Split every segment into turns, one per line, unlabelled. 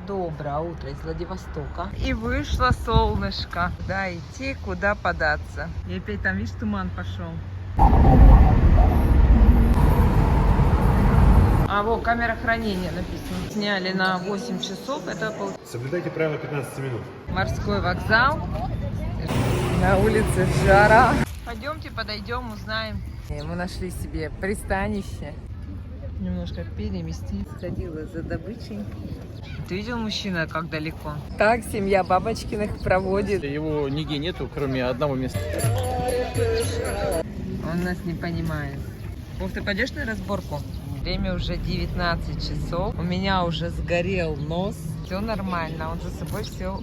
Доброе утро из Владивостока. И вышло солнышко. Куда идти, куда податься. И опять там, видишь, туман пошел. А вот камера хранения написано. Сняли на 8 часов. Это
Соблюдайте правила 15 минут.
морской вокзал. На улице жара. Пойдемте, подойдем, узнаем. Мы нашли себе пристанище. Немножко переместить. Сходила за добычей. Ты видел, мужчина, как далеко? Так семья Бабочкиных проводит.
Его нигде нету, кроме одного места.
Он нас не понимает. Вов, ты пойдешь на разборку? Время уже 19 часов. У меня уже сгорел нос. Все нормально, он за собой все.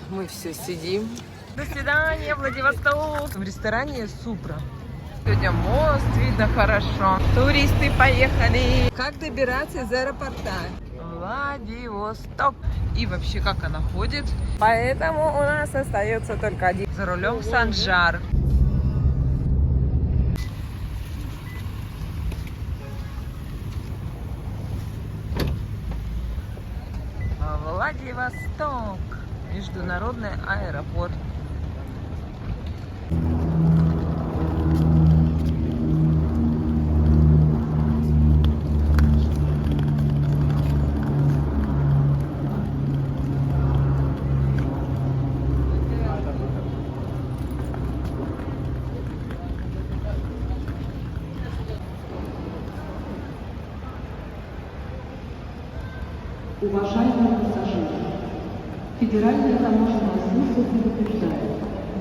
Мы все сидим. До свидания, Владивосток. В ресторане Супра. Сегодня мост видно хорошо. Туристы поехали. Как добираться из аэропорта? Владивосток. И вообще, как она ходит. Поэтому у нас остается только один. За рулем Санжар. Владивосток. Международный аэропорт.
Уважаемые пассажиры, Федеральная таможенная служба предупреждает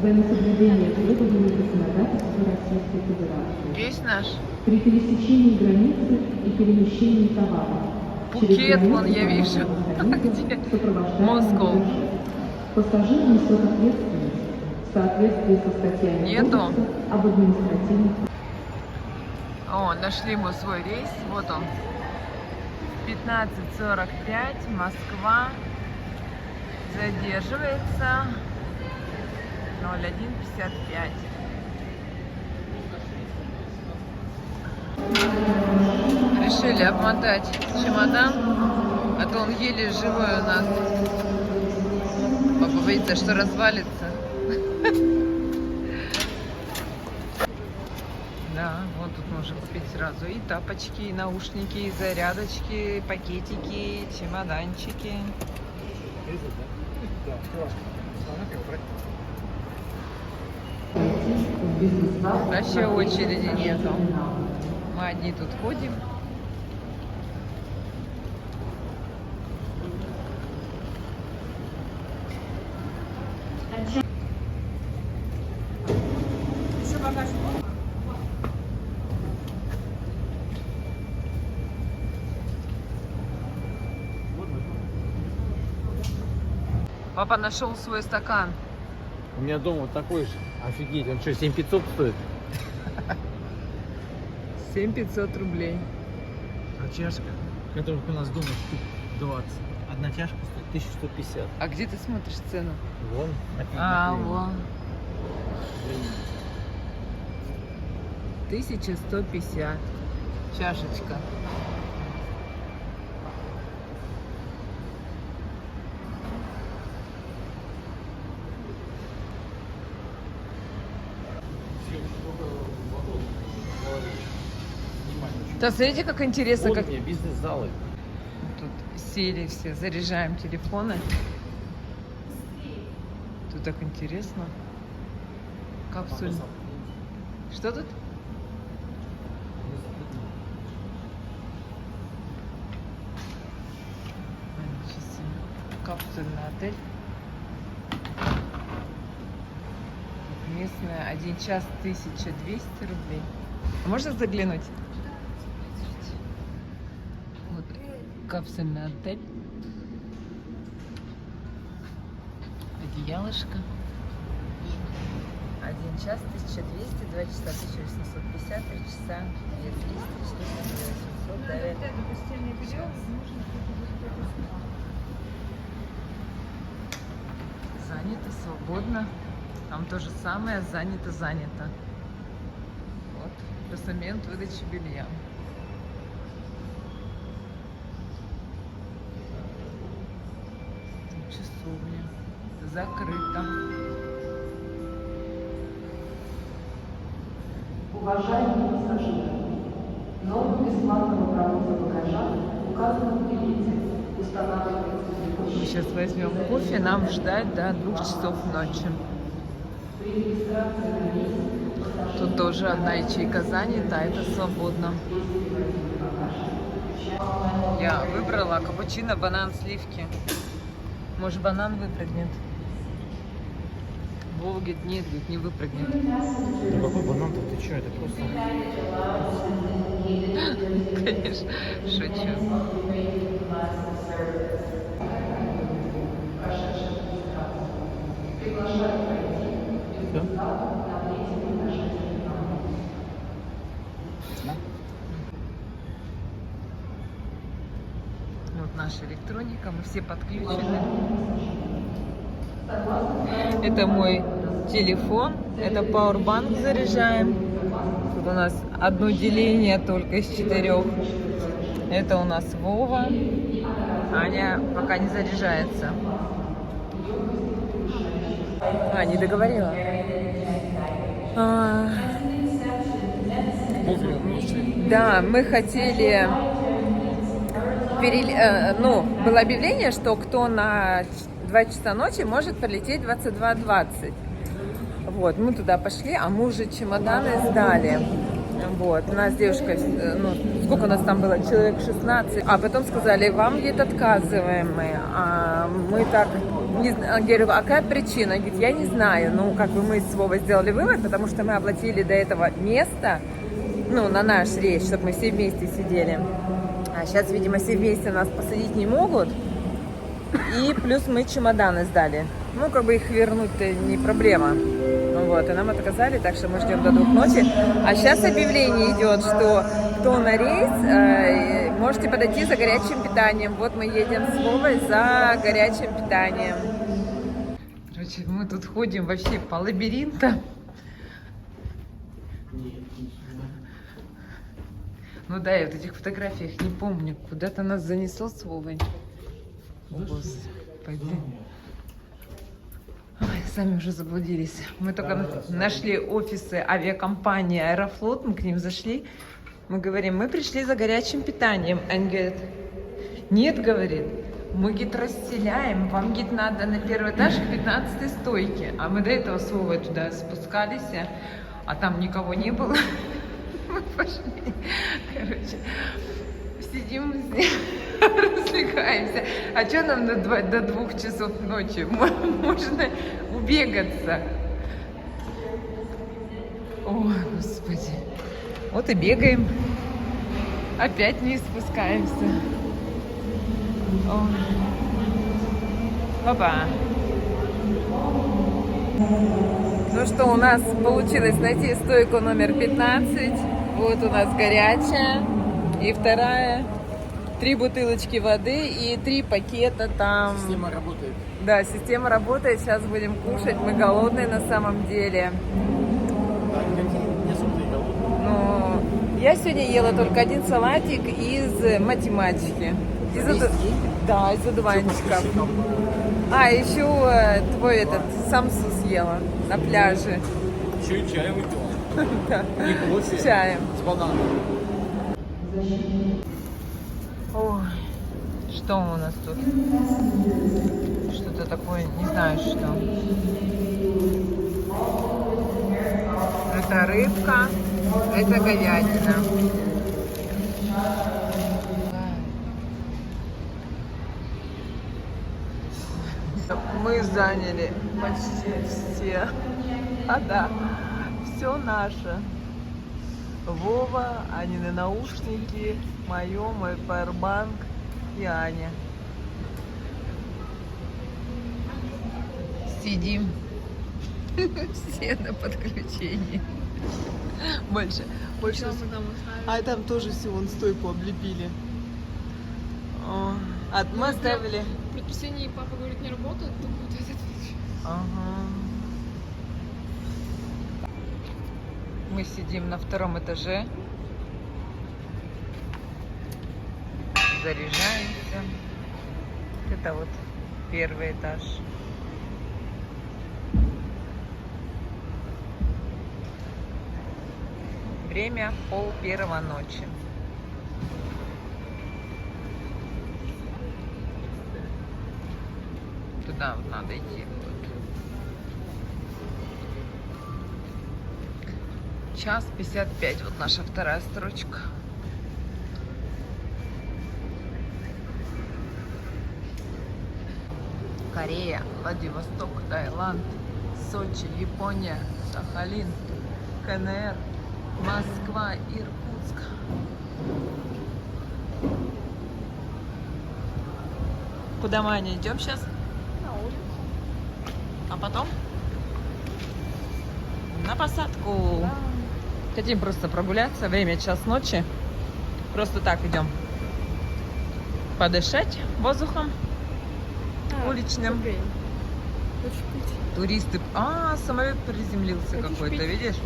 за несоблюдение требований законодательства Российской Федерации.
Есть наш?
При пересечении границы и перемещении товаров.
Пукет, вон я вижу. Где? Москва.
Пассажир несет ответственность в соответствии со статьями
Нету.
Кодекса об административных.
О, нашли мы свой рейс. Вот он. 15:45. Москва. Задерживается. 01:55. Решили обмотать чемодан, а то он еле живой у нас. Папа боится, что развалится. Да, вот тут можно купить сразу и тапочки, и наушники, и зарядочки, и пакетики, и чемоданчики. Вообще очереди нету. Мы одни тут ходим. Папа нашел свой стакан.
У меня дома вот такой же. Офигеть, он что, 7500 стоит?
7500 рублей.
А чашка, которая у нас дома штук 20. Одна чашка стоит 1150.
А где ты смотришь цену?
Вон.
А, вон. 1150. Чашечка. Да, смотрите, как интересно,
Вот
как
мне бизнес-залы.
тут сели все, заряжаем телефоны. Тут так интересно. Капсуль. Что тут? Капсульный отель. Местная 1 час 1200 рублей. А можно заглянуть? Вот капсульный отель. Одеялышко. 1 час 1200, 2 часа 1850, 3 часа 2300, 800, 9. Занято, свободно. Там то же самое, занято. Вот, плюс момент выдачи белья. ластовне. Закрыто.
Уважаемые пассажиры, нормы бесплатного провоза багажа указаны в билете. Устанавливается
Мы
для
сейчас возьмем кофе, нам ждать до 2 часов ночи.
При регистрации на рейс пассажиры
Тут тоже одна ячейка занята, а это свободно. Я выбрала капучино, банан, сливки. Может, банан выпрыгнет? Вова говорит, нет, говорит, не выпрыгнет.
Ну какой банан-то, ты что, это просто...
Конечно, шучу. Вот наша электроника, мы все подключены. Это мой телефон, это пауэрбанк заряжаем. Тут у нас одно деление только из 4. Это у нас Вова. Аня пока не заряжается. Не договорила. Да, мы хотели... было объявление, что кто на 2 часа ночи может полететь 22:20. Вот, мы туда пошли, а мы уже чемоданы сдали. Вот, у нас девушка, сколько у нас там было, человек 16. А потом сказали, вам, говорит, отказываем мы. А мы так, не знаю, говорю, а какая причина? Говорит, я не знаю. Ну, как бы мы с Вовой сделали вывод, потому что мы оплатили до этого место, на наш рейс, чтобы мы все вместе сидели. А сейчас, видимо, все вместе нас посадить не могут. И плюс мы чемоданы сдали. Как бы их вернуть-то не проблема. Вот, и нам отказали, так что мы ждем до 2 ночи. А сейчас объявление идет, что кто на рейс, можете подойти за горячим питанием. Вот мы едем с Вовой за горячим питанием. Короче, мы тут ходим вообще по лабиринтам. Ну да, я вот этих фотографиях не помню. Куда-то нас занесло с Вовой. Господи. Ой, сами уже заблудились. Мы только нашли офисы авиакомпании Аэрофлот, мы к ним зашли. Мы говорим, мы пришли за горячим питанием. Они говорят, нет, говорит, мы, говорит, расселяем, вам, говорит, надо на 1-й этаж к 15-й стойке. А мы до этого с Вовой туда спускались, а там никого не было. Мы пошли, короче, сидим здесь, развлекаемся. А что нам до 2 часов ночи? Можно убегаться. Ой, Господи. Вот и бегаем. Опять вниз спускаемся. Ой. Опа. Ну что, у нас получилось найти стойку номер 15. Вот у нас горячая. И вторая. 3 бутылочки воды и 3 пакета там.
Система работает.
Да, система работает. Сейчас будем кушать. Мы голодные на самом деле.
Не особо и голодный.
Но я сегодня ела только 1 салатик из математики. Да, из одуванчиков. А, еще твой самсу съела на пляже.
Еще и чай выпила.
Да.
И кофе.
Чаем.
С бананом.
Ой, что у нас тут? Что-то такое, не знаю что. Это рыбка, это говядина. Мы заняли почти все. Да, все наше. Вова, Анины наушники, мой пауэрбанк и Аня. Сидим все на подключении. Больше. А там тоже все вон стойку облепили. Мы оставили.
Предписание папа говорит, не работает, то будет этот случай.
Ага. Мы сидим на 2-м этаже. Заряжаемся. Это вот Первый этаж. Время 12:30 ночи. Туда вот надо идти. Час 55. Вот наша вторая строчка. Корея, Владивосток, Таиланд, Сочи, Япония, Сахалин, КНР, Москва, Иркутск. Куда мы, Аня, идем сейчас?
На улицу.
А потом? На посадку.
Да.
Хотим просто прогуляться. Время 1 ночи. Просто так идем. Подышать воздухом уличным.
Окей. Хочешь пить?
Туристы. А, самолет приземлился
Хочешь
какой-то,
пить?
видишь?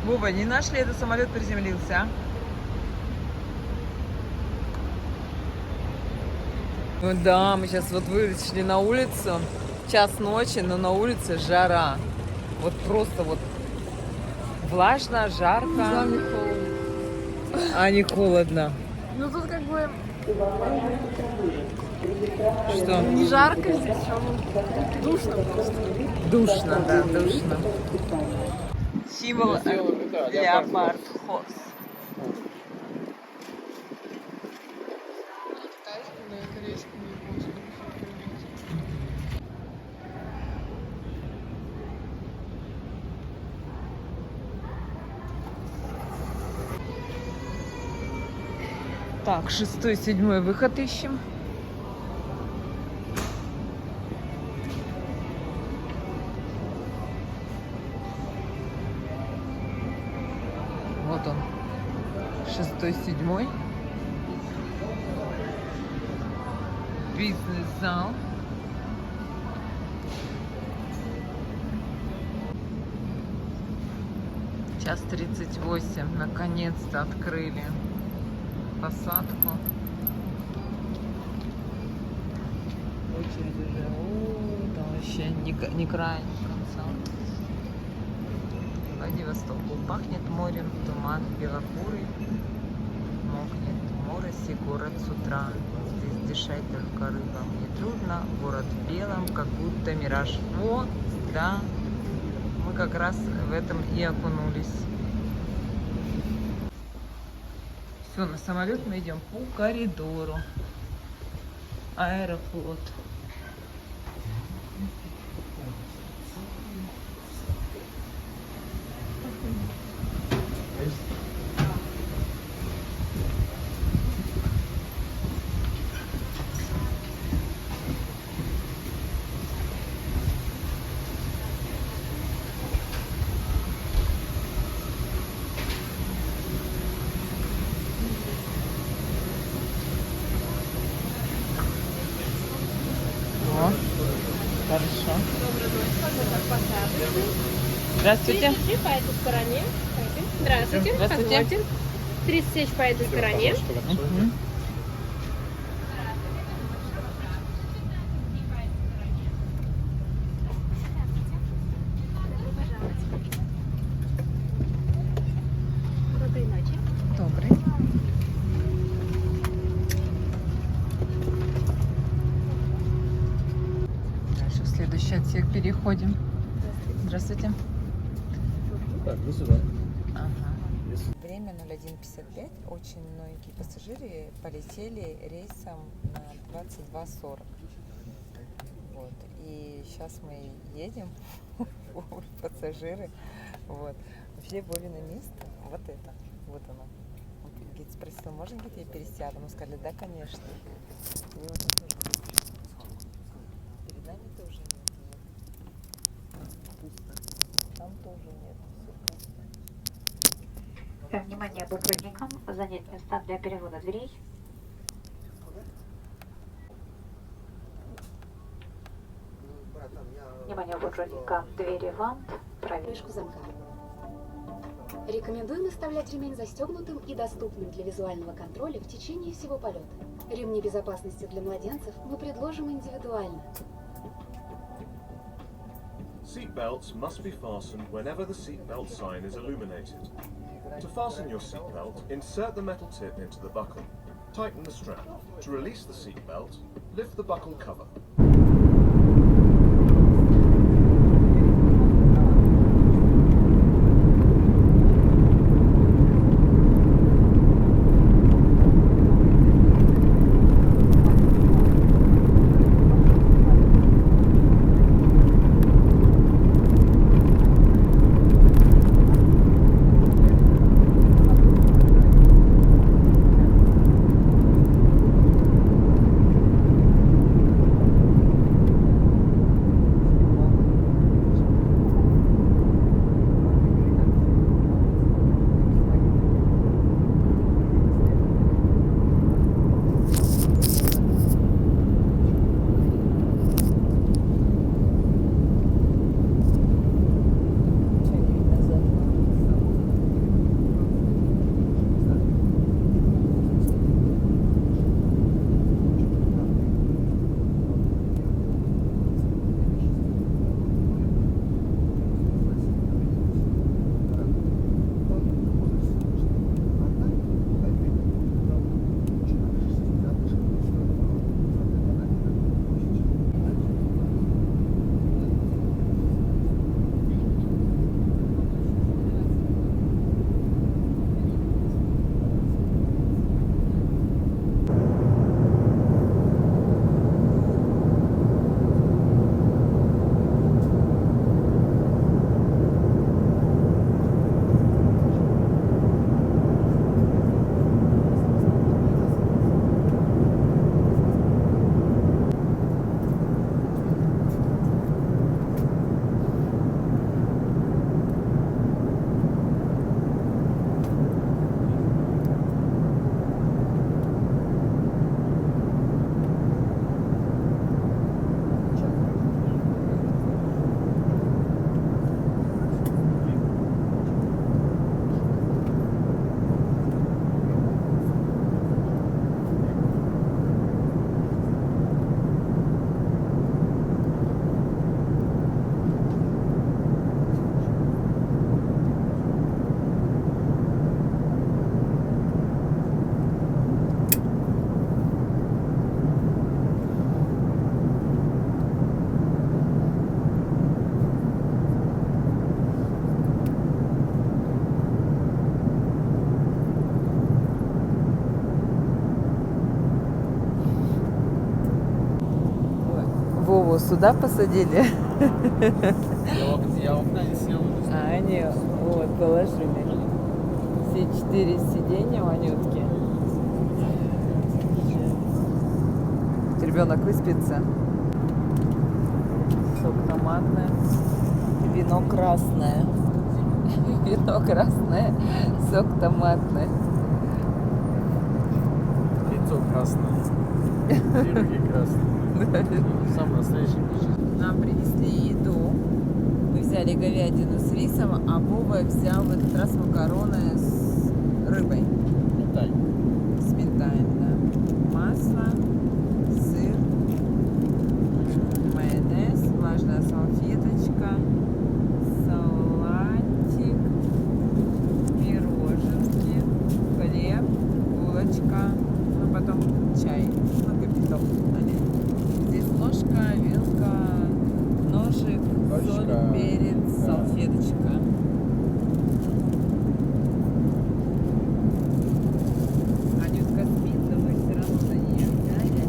Вова, не нашли, этот самолет приземлился, а? Ну да, мы сейчас вот вышли на улицу. 1 ночи, но на улице жара. Вот просто вот влажно, жарко,
Да, мне холодно.
а не холодно.
Ну тут как бы
Что?
не жарко здесь, а душно просто.
Душно, да, душно. Символ леопард хорс.
На китайском, на корейском, на японском.
Так, 6-й, 7-й выход ищем. Вот он. 6-й, 7-й. Бизнес-зал. Час 38. Наконец-то открыли посадку. Очередь уже. О, там вообще ни края, ни конца. Владивосток. Пахнет морем, туман белокурый. Мокнет мороси, город с утра. Здесь дышать только рыбам не трудно. Город в белом, как будто мираж. Вот, да. Мы как раз в этом и окунулись. Все, на самолет мы идем по коридору. Аэрофлот. О, хорошо. Здравствуйте.
33 по этой стороне. Здравствуйте.
Здравствуйте.
Согласен. 30 тысяч по этой стороне.
Мгм.
Доброй ночи.
Добрый. Дальше в следующий отсек переходим. Здравствуйте.
Так, вы сюда.
Ага. Время 01:55. Очень многие пассажиры полетели рейсом на 22:40. Вот. И сейчас мы едем, пассажиры. Вот. Вообще были на место. Вот это. Вот оно. Он говорит, спросил, можно где-то я пересяду? Мы сказали, да, конечно. И вот он тоже. Перед нами тоже нет. Вот. Пусто. Там тоже нет. Все пусто.
Внимание бортпроводникам, занять места для перевода дверей. Внимание бортпроводникам, двери вант, правее.
Крышку замка.
Рекомендуем оставлять ремень застегнутым и доступным для визуального контроля в течение всего полета. Ремни безопасности для младенцев мы предложим индивидуально.
Seatbelts must be fastened whenever the seatbelt sign is illuminated. To fasten your seatbelt, insert the metal tip into the buckle. Tighten the strap. To release the seatbelt, lift the buckle cover.
Вову сюда посадили?
Я в окна не сел.
А они вот положили. Все 4 сиденья вонютки. Ребенок выспится. Сок томатный. Вино красное. Вино красное. Сок томатный.
Лицо красное. И руки красные. Сам настоящий пищит.
Нам принесли еду. Мы взяли говядину с рисом, а Вова взял в этот раз макароны с рыбой.
Ментай.
С ментаем, да. Масло, сыр, майонез, влажная салфеточка, салатик, пироженки, хлеб, булочка, ну потом чай, ну капитал. Здесь ложка, вилка, ножик, соль, перец,
да.
салфеточка. Анютка спит, но мы все равно на нее взяли.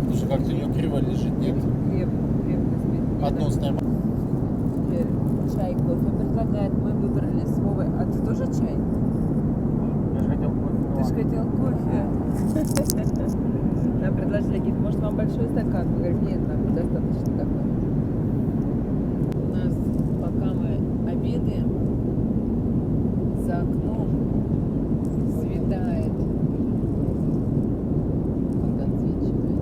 Слушай, как-то у нее криво лежит, нет?
Крепко спит.
Одну снимаем.
Теперь чай, кофе предлагает. Мы выбрали с Вовой. А ты тоже чай?
Я же хотел кофе.
Ты же хотел кофе. Нам предложили, говорит, может вам большой стакан? Мы говорим, нет, нам достаточно такой. У нас, пока мы обедаем, за окном светает. Когда отсвечивает.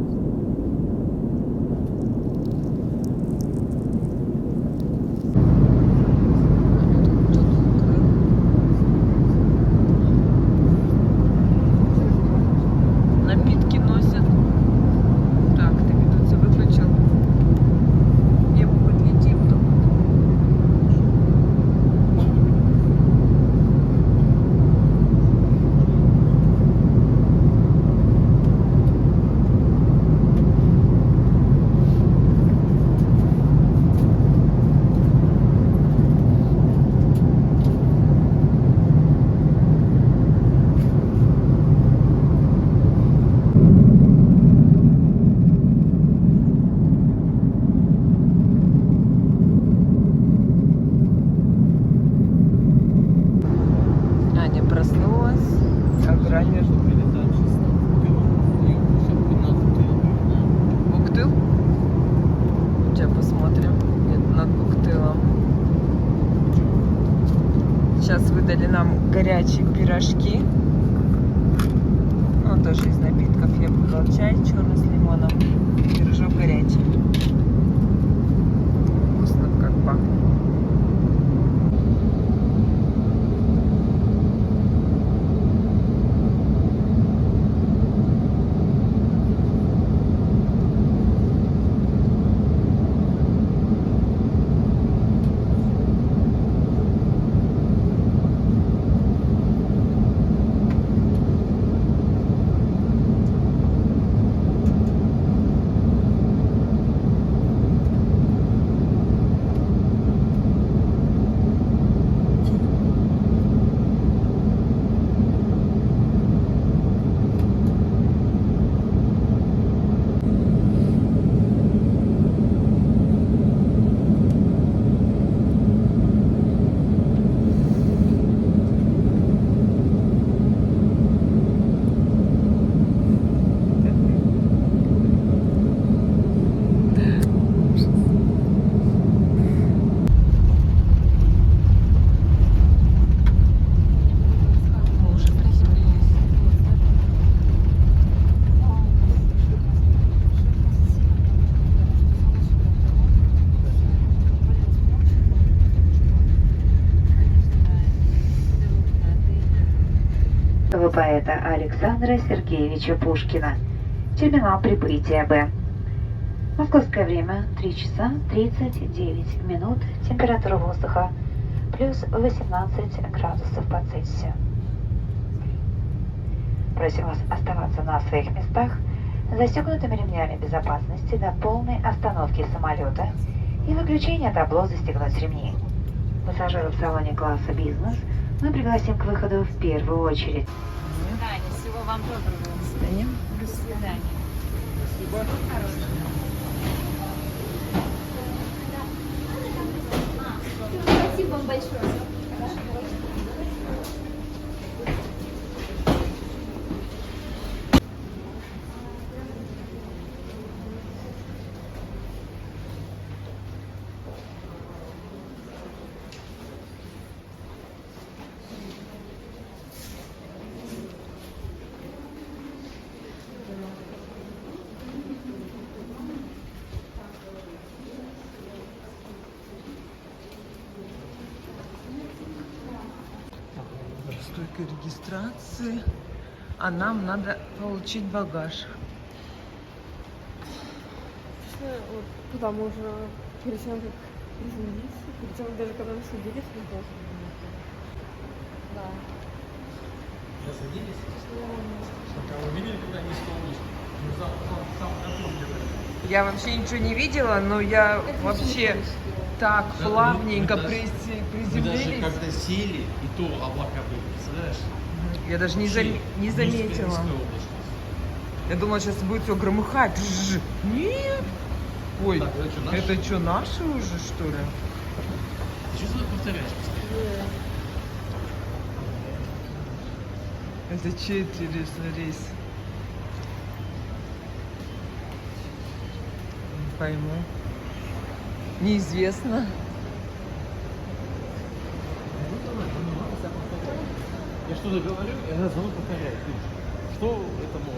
между
Прилетает 16 и еще 15 километров.
Буктыл. Сейчас посмотрим. Нет, над Буктылом. Сейчас выдали нам горячие пирожки. Ну, тоже из напитков. Я выбрала чай черный с лимоном. Пирожок горячий. Вкусно как пахнет. Мы уже приземлились.
Поэта Александра Сергеевича Пушкина. Терминал прибытия Б. Московское время 3 часа 39 минут. Температура воздуха плюс 18 градусов по Цельсию. Просим вас оставаться на своих местах с застегнутыми ремнями безопасности до полной остановки самолета и выключения табло «Застегнуть ремни». Пассажиров в салоне класса «Бизнес» мы пригласим к выходу в первую очередь.
Всего вам доброго. До свидания. Спасибо вам большое.
Стойка регистрации. А нам надо получить багаж.
Вот куда мы уже перед тем, как приземлиться, перед тем, даже когда мы садились, мы тоже. Да.
Засадились? Пока вы видели, когда они столкнулись?
Я вообще ничего не видела, но я вообще так
Да,
плавненько
мы даже- Мы даже
приземлились.
когда сели, и то облака были, представляешь?
Я даже не
Вообще
заметила.
низкая облачность.
Я думала, сейчас будет все громыхать. Жжж. Нет. Ой,
Так, это что, наши?
это что, наши уже, что ли?
Ты что тут повторяешь постоянно?
Это чей, интересно, рейс? Не пойму. Неизвестно.
Ну давай, ну не надо себя повторять. Я что-то говорю, и она зовут повторяет. Что этому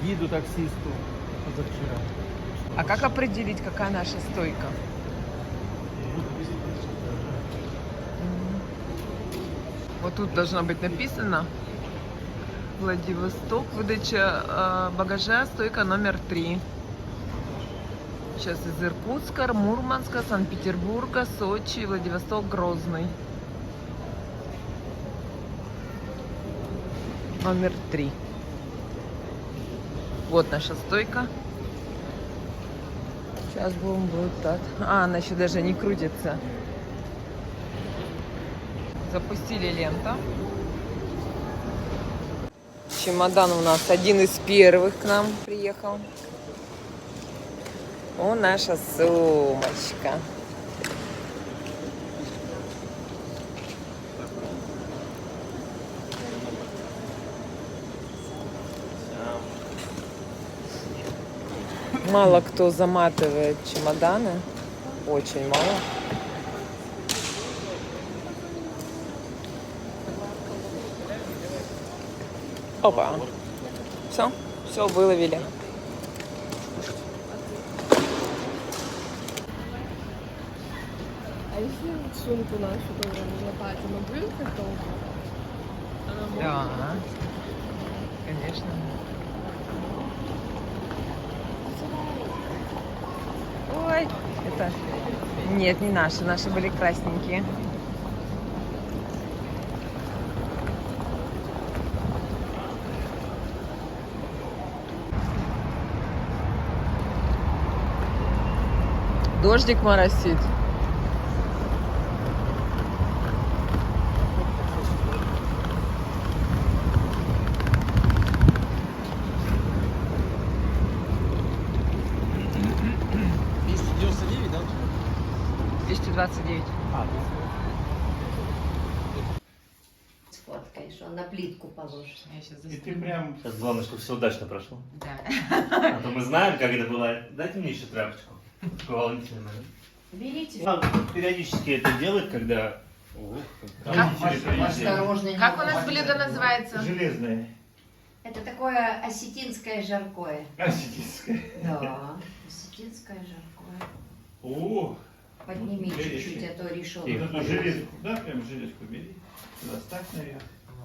гиду, таксисту позавчера?
А как определить, какая наша стойка? Вот тут должно быть написано Владивосток, выдача багажа, стойка номер 3. Сейчас из Иркутска, Мурманска, Санкт-Петербурга, Сочи, Владивосток, Грозный. Номер 3. Вот наша стойка. Сейчас будем вот так. А, она еще даже не крутится. Запустили ленту. Чемодан у нас один из первых к нам приехал. О, наша сумочка. Мало кто заматывает чемоданы. Очень мало. Опа. Все выловили.
А если сумку нашу тоже намотать, она будет как-то уже? Она может?
Да, конечно. Ой, это... Нет, не наши. Наши были красненькие. Дождик моросит.
да?
229.
Сфоткаешь, он на плитку положишь.
Я сейчас
И ты прям...
Сейчас главное, чтобы все удачно прошло.
Да.
А то мы знаем, как это бывает. Дайте мне еще тряпочку. Такой волнительный момент.
Берите.
Он периодически это делает, когда...
Осторожно.
Как у нас блюдо называется?
Железное.
Это такое осетинское жаркое.
Осетинское.
Да, осетинское жаркое.
О,
Подними чуть-чуть, а то решетку.
Эту железку, да, прям железку бери. Сюда ставь наверх.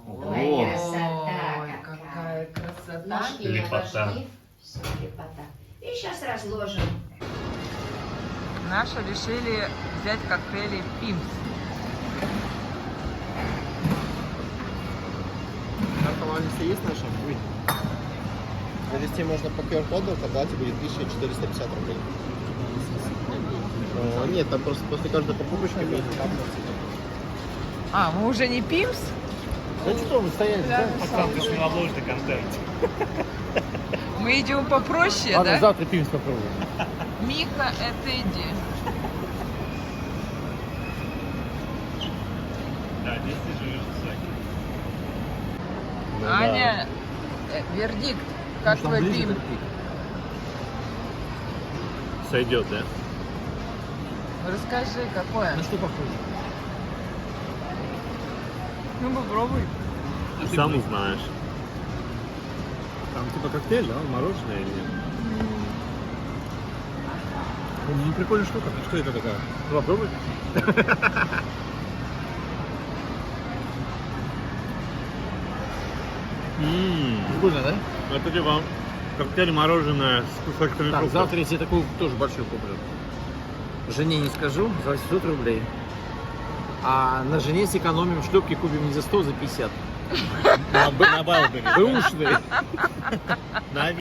Ой, красота
Ой, какая красота.
Ножки не
Лепота.
обожги. Все, лепота. И сейчас разложим.
Наши решили взять коктейли Пимс.
Карта если есть наша? Будет. Завести можно по QR-коду, в оплате будет 1450 рублей. Нет, там просто после каждой покупочки будет.
А, мы уже не Пимс?
Ну что, вы стояли, да?
Пацан, ты смелобложный контент.
Мы идем попроще,
Ладно,
да?
завтра пимс попробуем.
Мика, это иди.
Да, здесь ты живешь высокий.
Аня, вердикт. Как твой Пим?
Сойдет, да?
Расскажи, какое?
На что похоже?
Ну, попробуй.
Ты сам узнаешь.
Там типа коктейль, да? Мороженое или... Ну, прикольная штука. Что это такая? Ну, попробуй. Прикольно, да?
Это типа коктейль мороженое с кусочками
Так,
фруктов.
завтра я себе такую тоже большую куплю. Жене не скажу, за 800 рублей. А на жене сэкономим, шлепки купим не за 100, а за 50.
На Балбере.
Бэушные.
На